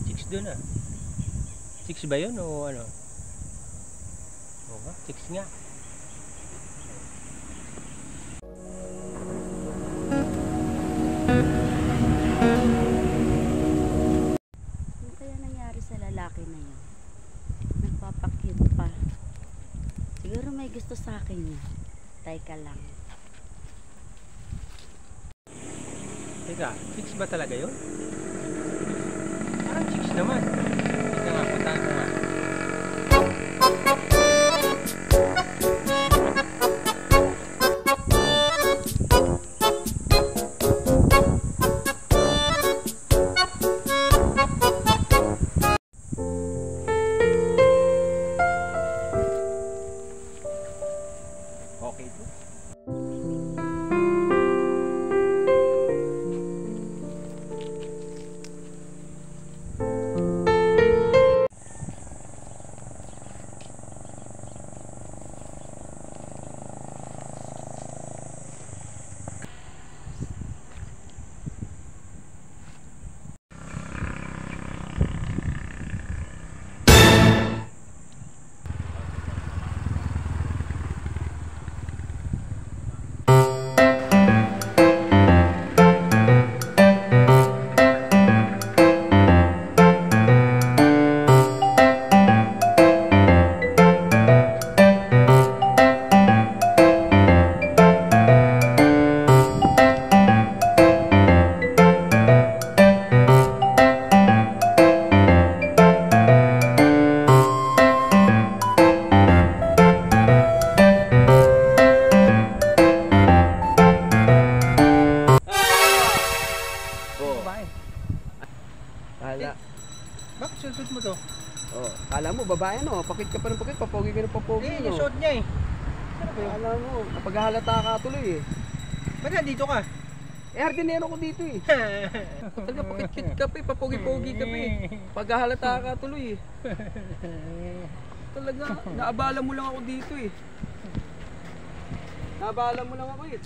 Chicks doon ah. Chicks ba yun o ano? Oo nga, chicks nga. Ano kaya nangyari sa lalaki na yun? Nagpapakute pa. Siguro may gusto sa akin yun. Teka lang. Teka, chicks ba talaga yun? Parang chicks naman. Teka nga, puntahan ko nga. Okay po. Kala, Bakit susunod mo to? oh, kala mo babae no, pakit ka pa ng pakit, papogi ka ng papogi Eh, no. yung suot niya eh. Ano ba yun? Kala mo, napaghahalata ka tuloy eh. Ba't nandito ka? Eh, hardinero ko dito eh. Talaga pakit-kit ka pa eh, papogi-pogi ka pa eh. Paghahalata ka tuloy eh. Talaga, naabala mo lang ako dito eh. Naabala mo lang ako eh.